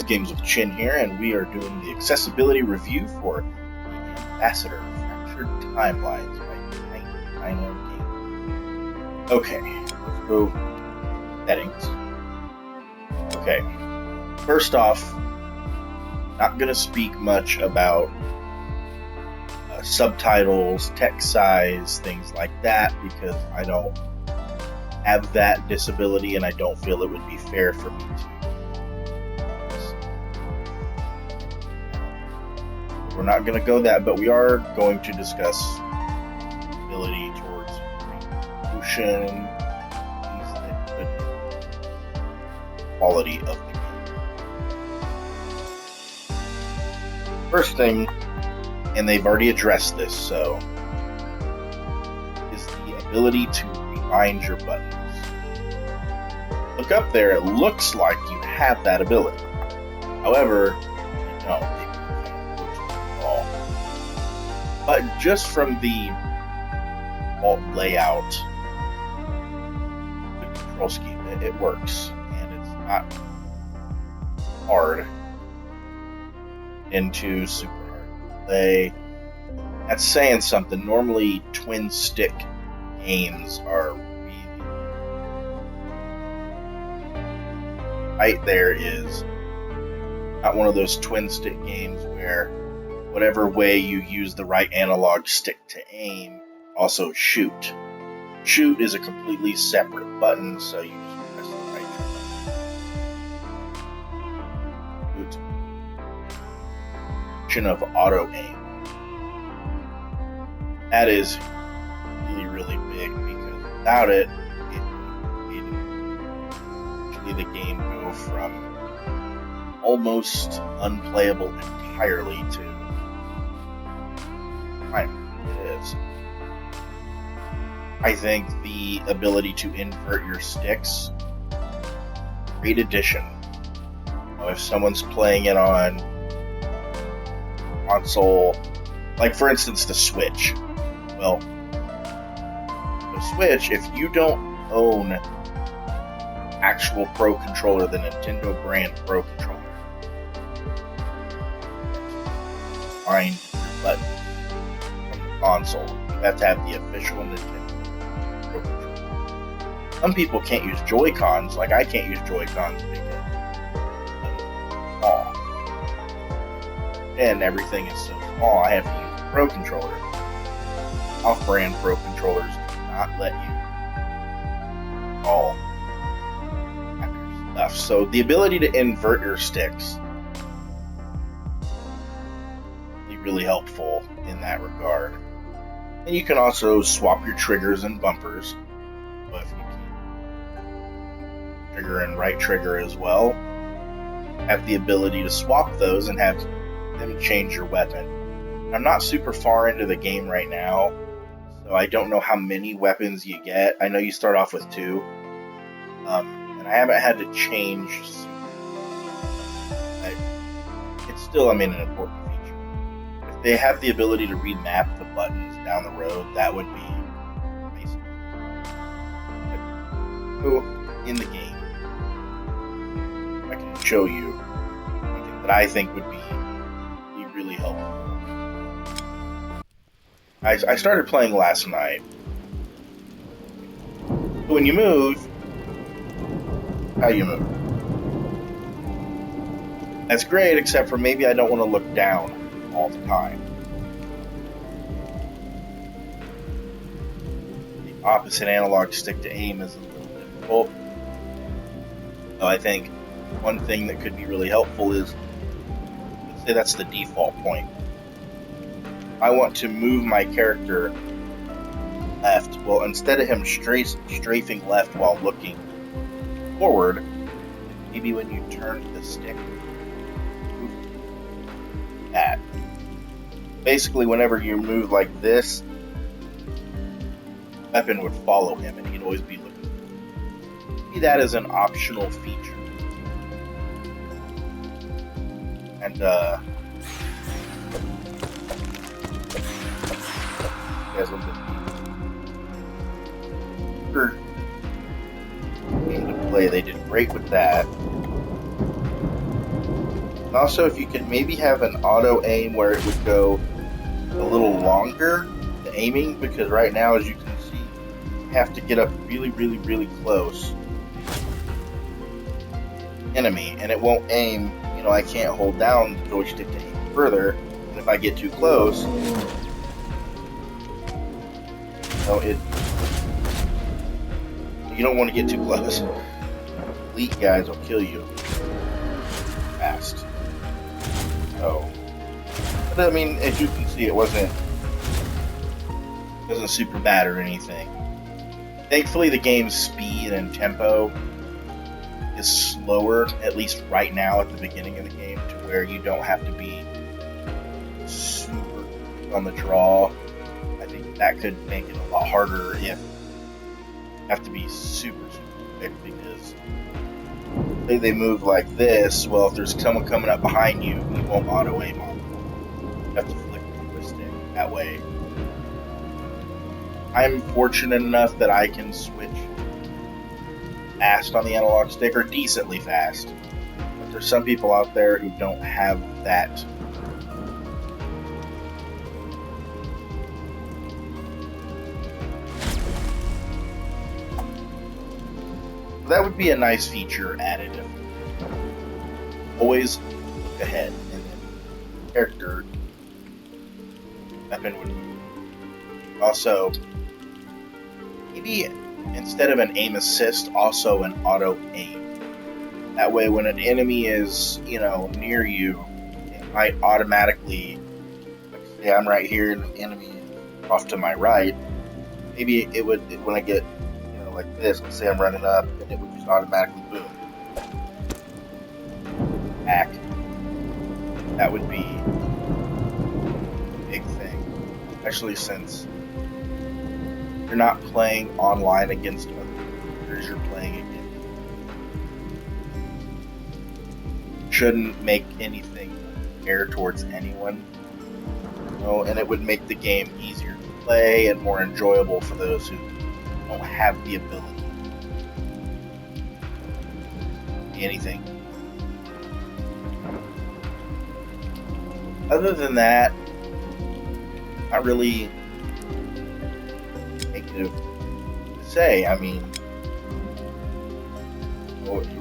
Games with Chin here, and we are doing the accessibility review for the Ambassador Fractured Timelines by 99 Games. Okay, let's go settings. Okay, first off, not going to speak much about subtitles, text size, things like that, because I don't have that disability and I don't feel it would be fair for me to. We're not going to go that, but we are going to discuss ability towards resolution, quality of the game. First thing, and they've already addressed this, so, is the ability to rewind your buttons. Look up there, it looks like you have that ability. However, no, they can't work at all. But just from the alt layout, the control scheme, it works, and it's not hard into super hard play. That's saying something. Normally, twin stick games are really right. There is not one of those twin stick games where whatever way you use the right analog stick to aim, also shoot. Shoot is a completely separate button, so you just press the right trigger. Option of auto aim. That is really big, because without it made the game go from almost unplayable entirely to fine. It is. I think the ability to invert your sticks, great addition. If someone's playing it on console, like for instance the Switch, well, the Switch, if you don't own actual Pro Controller, the Nintendo brand Pro Controller, find your buttons from the console. You have to have the official Nintendo Pro Controller. Some people can't use Joy-Cons, like I can't use Joy-Cons because it's small. And everything is so small, I have to use the Pro Controller. Off-brand Pro Controllers do not let you all stuff. So the ability to invert your sticks is really helpful in that regard. And you can also swap your triggers and bumpers. But if you keep trigger and right trigger as well, have the ability to swap those and have them change your weapon. I'm not super far into the game right now, so I don't know how many weapons you get. I know you start off with 2. And I haven't had to change. It's still, an important feature. If they have the ability to remap the buttons down the road, that would be amazing. But in the game, I can show you something that I think would be really helpful. I started playing last night. When you move, how you move. That's great, except for maybe I don't want to look down all the time. The opposite analog stick to aim is a little difficult. So I think one thing that could be really helpful is, let's say that's the default point. I want to move my character left. Well, instead of him strafing left while looking forward, maybe when you turn the stick, move that. Basically, whenever you move like this, the weapon would follow him and he'd always be looking. See that as an optional feature. And guys will game to play. They did great with that. Also, if you could maybe have an auto aim where it would go a little longer, the aiming, because right now, as you can see, you have to get up really, really, really close. Enemy, and it won't aim. You know, I can't hold down the joystick to aim further, and if I get too close, you don't want to get too close. Elite guys will kill you fast. So, but I mean, as you can see, it wasn't super bad or anything. Thankfully, the game's speed and tempo is slower, at least right now at the beginning of the game, to where you don't have to be super on the draw. I think that could make it a lot harder if you have to be super quick, because say they move like this, well, if there's someone coming up behind you, you won't auto aim on them. You have to flick the stick that way. I'm fortunate enough that I can switch fast on the analog stick, or decently fast. But there's some people out there who don't have that. That would be a nice feature added. Always look ahead, and then character weapon would move. Also, maybe instead of an aim assist, also an auto aim. That way, when an enemy is, near you, it might automatically, like say I'm right here and the enemy is off to my right, maybe it would, when I get, like this, let's say I'm running up, and it would just automatically boom. Back. That would be a big thing, especially since you're not playing online against other players, you're playing against. Shouldn't make anything fair towards anyone. And it would make the game easier to play and more enjoyable for those who don't have the ability. Anything. Other than that, not really negative to say. I mean,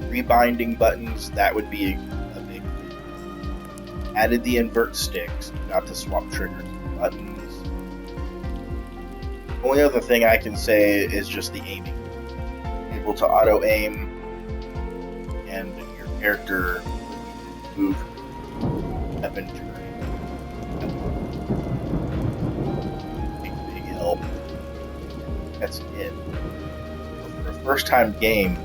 rebinding buttons, that would be a big thing. Added the invert sticks, got the swap triggers buttons. Only other thing I can say is just the aiming. Able to auto aim, and your character move weapon turn. Big help. That's it. For a first time game,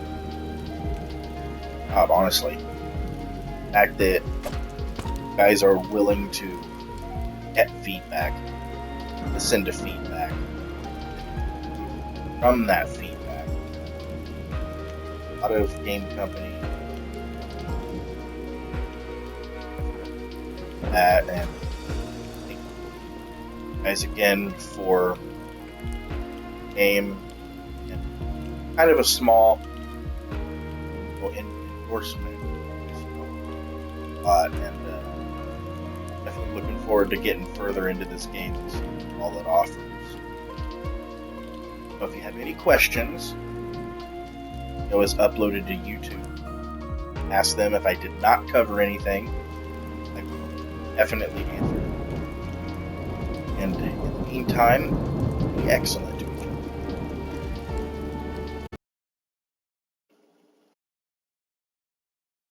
honestly, the fact that guys are willing to get feedback, listen to feedback, from that feedback. A lot of game companies that, and thank you guys again for game and kind of a small endorsement. And definitely looking forward to getting further into this game and seeing all it offers. So if you have any questions, it was uploaded to YouTube. Ask them. If I did not cover anything, I will definitely answer. And in the meantime, be excellent.